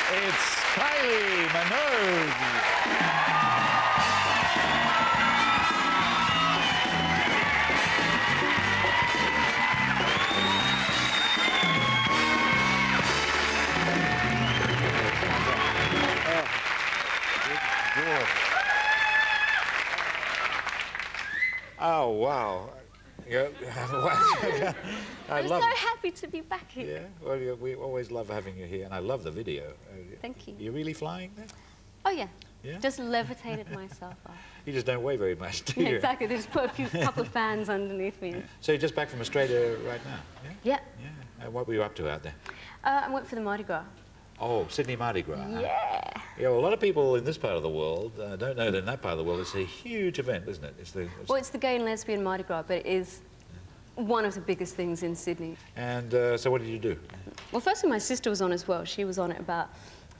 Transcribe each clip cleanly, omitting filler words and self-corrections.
It's Kylie Minogue. Oh, wow. Yeah. I'm so happy to be back here. Yeah, well, we always love having you here, and I love the video. Thank you. You really flying there? Oh, yeah. Yeah? Just levitated myself up. You just don't weigh very much, do Yeah, you? exactly. They just put a couple of fans underneath me. So you're just back from Australia right now? Yeah? Yeah. Yeah. And what were you up to out there? I went for the Mardi Gras. Oh, Sydney Mardi Gras. Yeah. Huh? Yeah, well, a lot of people in this part of the world don't know that in that part of the world it's a huge event, isn't it? It's the gay and lesbian Mardi Gras, but it is one of the biggest things in Sydney. And so what did you do? Well, firstly, my sister was on as well. She was on at about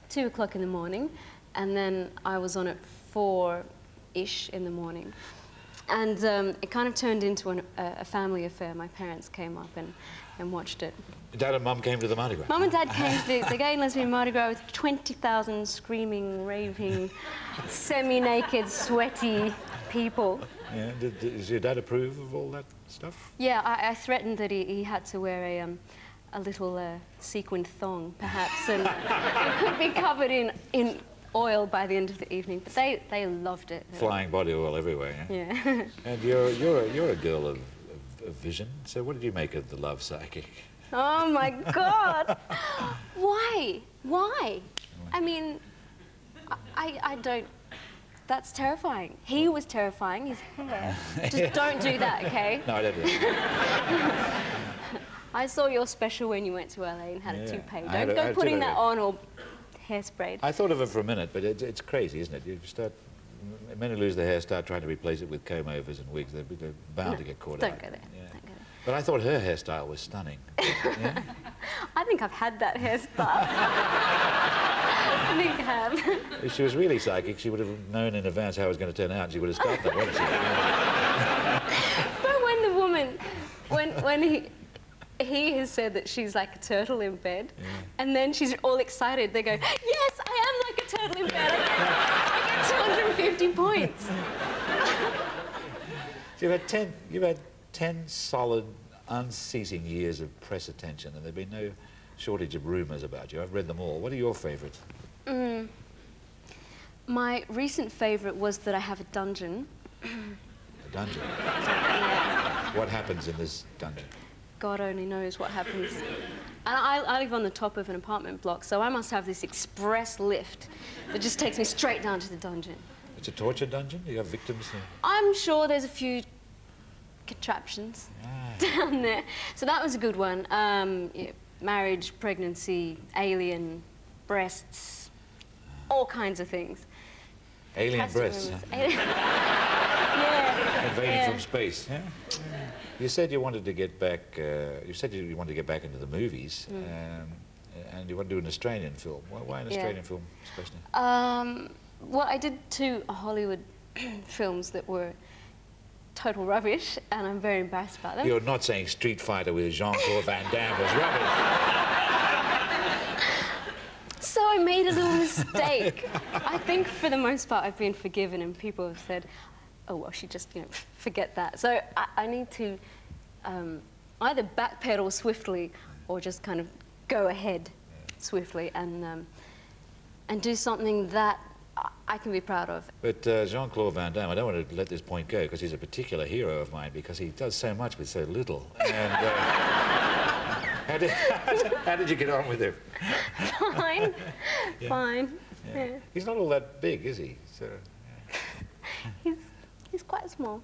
2 o'clock in the morning, and then I was on at 4-ish in the morning. And it kind of turned into a family affair. My parents came up and watched it. Dad and Mum came to the Mardi Gras? Mum and Dad came to the gay and lesbian Mardi Gras with 20,000 screaming, raving, semi-naked, sweaty people. Yeah, does your dad approve of all that stuff? Yeah, I threatened that he had to wear a little sequined thong, perhaps, and it could be covered in oil by the end of the evening. But they loved it. Flying body oil everywhere, yeah? Yeah. And you're a girl of vision, so what did you make of the love psychic? Oh, my God. Why? Why? I mean, I don't... That's terrifying. He was terrifying, his hair. Just don't do that, okay? No, I don't do that. I saw your special when you went to LA and had a toupee. Don't go I putting did that on or hairsprayed. I thought of it for a minute, but it's crazy, isn't it? You start... Men who lose their hair start trying to replace it with comb-overs and wigs. They're bound to get caught out. Don't go there. Yeah. Don't go there. But I thought her hairstyle was stunning. Yeah? I think I've had that hairstyle. I think I have. If she was really psychic, she would have known in advance how it was going to turn out, and she would have stopped that, wouldn't she? But when the woman, when he has said that she's like a turtle in bed, and then she's all excited, they go, yes, I am like a turtle in bed. I get 250 points. So you've had 10 solid, unceasing years of press attention, and there have been no shortage of rumours about you. I've read them all. What are your favourites? My recent favourite was that I have a dungeon. A dungeon? Yeah. What happens in this dungeon? God only knows what happens. And I live on the top of an apartment block, so I must have this express lift that just takes me straight down to the dungeon. It's a torture dungeon? You have victims? I'm sure there's a few contraptions down there. So that was a good one. Yeah, marriage, pregnancy, alien, breasts, all kinds of things. Alien breasts? Yeah. Invading from space, yeah? You said you wanted to get back, you wanted to get back into the movies, and you want to do an Australian film. Why an Australian film, especially? Well, I did 2 Hollywood films that were total rubbish, and I'm very embarrassed about them. You're not saying Street Fighter with Jean-Claude Van Damme was rubbish. So I made a little mistake. I think for the most part I've been forgiven, and people have said, oh, well, she just, forget that. So I need to either backpedal swiftly or just kind of go ahead swiftly and do something that I can be proud of. But Jean-Claude Van Damme, I don't want to let this point go because he's a particular hero of mine because he does so much with so little. And how did you get on with him? Fine. Yeah. Fine. Yeah. Yeah. He's not all that big, is he? So, He's quite small.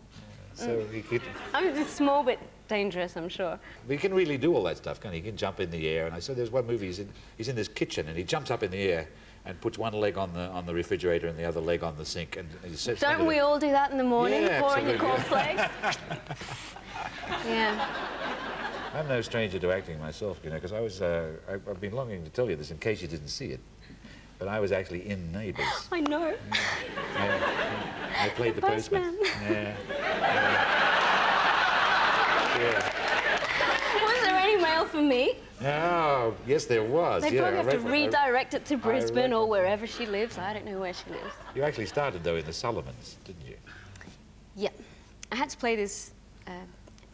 so he could... I mean, it's small but dangerous, I'm sure. He can really do all that stuff, can't he? He can jump in the air. And I saw there's one movie, he's in this kitchen and he jumps up in the air and puts one leg on the refrigerator and the other leg on the sink. And he sits. Don't we all do that in the morning, Yeah, pouring the absolutely. cornflakes? Yeah. I'm no stranger to acting myself, because I've been longing to tell you this in case you didn't see it. But I was actually in Neighbours. I know. I played the postman. Yeah. Was there any male email from me. Oh, yes, there was. They probably have to redirect it to Brisbane or wherever she lives. I don't know where she lives. You actually started, though, in the Solomons, didn't you? Yeah. I had to play this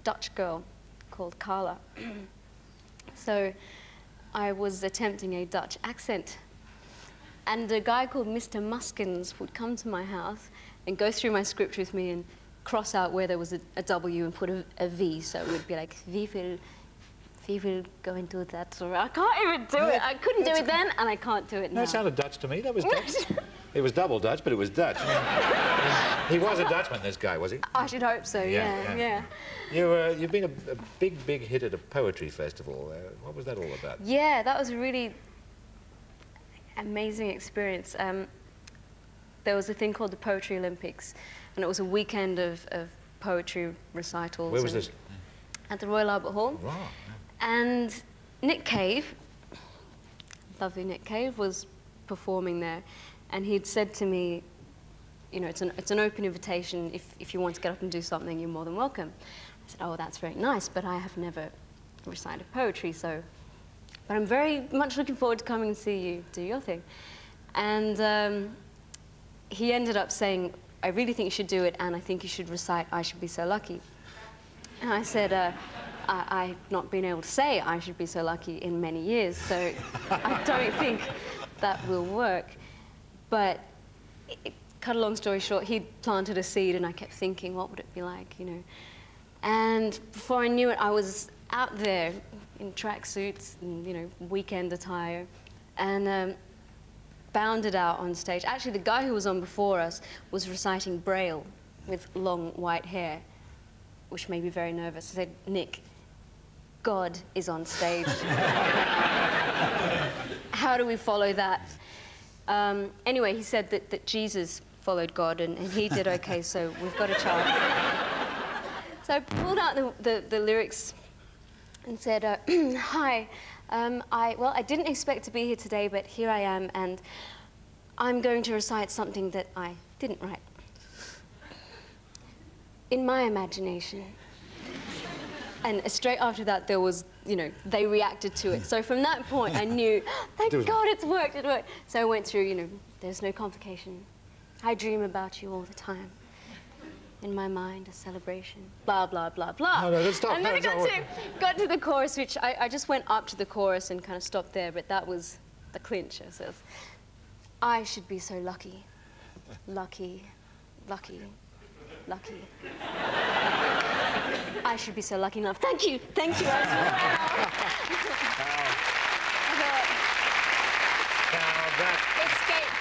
Dutch girl called Kylie. So I was attempting a Dutch accent. And a guy called Mr. Muskins would come to my house and go through my script with me and cross out where there was a W and put a V. So it would be like, wie will go into that. Or I can't even do it. I couldn't do it then, and I can't do it now. No, it sounded Dutch to me. That was Dutch. It was double Dutch, but it was Dutch. He was a Dutchman, this guy, was he? I should hope so, yeah. You've been a big hit at a poetry festival. What was that all about? Yeah, that was a really amazing experience. There was a thing called the Poetry Olympics, and it was a weekend of poetry recitals. Where was this? At the Royal Albert Hall. Right. And Nick Cave, lovely Nick Cave, was performing there, and he'd said to me, you know, it's an open invitation. If you want to get up and do something, you're more than welcome. I said, oh, that's very nice, but I have never recited poetry, so... But I'm very much looking forward to coming and see you do your thing. And he ended up saying, I really think you should do it, and I think you should recite I Should Be So Lucky. And I said, I've not been able to say I should be so lucky in many years, so I don't think that will work. But cut a long story short, he'd planted a seed, and I kept thinking, what would it be like, you know? And before I knew it, I was out there in tracksuits and, you know, weekend attire, and bounded out on stage. Actually, the guy who was on before us was reciting Braille with long white hair, which made me very nervous. I said, Nick, God is on stage. How do we follow that? Anyway, he said that Jesus followed God, and he did okay, so we've got a chance. So I pulled out the lyrics and said, hi, I didn't expect to be here today, but here I am, and I'm going to recite something that I didn't write. In my imagination. And straight after that, there was, you know, they reacted to it. So from that point, I knew, thank God it's worked, it worked. So I went through, you know, there's no complication. I dream about you all the time. In my mind, a celebration, blah, blah, blah, blah. No, stop. And then I got to the chorus, which I just went up to the chorus and kind of stopped there, but that was the clincher. So I should be so lucky, lucky, lucky, lucky. I should be so lucky enough. Thank you. Thank you. Escape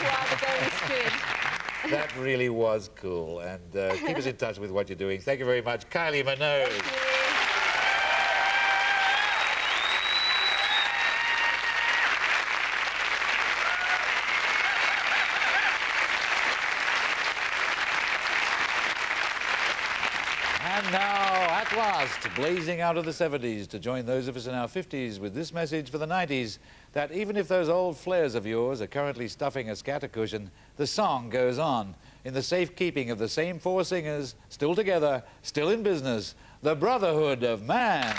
while the going is good. That really was cool, and keep us in touch with what you're doing. Thank you very much, Kylie Minogue. Thank you. And now, at last, blazing out of the 70s to join those of us in our 50s with this message for the 90s, that even if those old flares of yours are currently stuffing a scatter cushion, the song goes on in the safekeeping of the same four singers, still together, still in business, the Brotherhood of Man.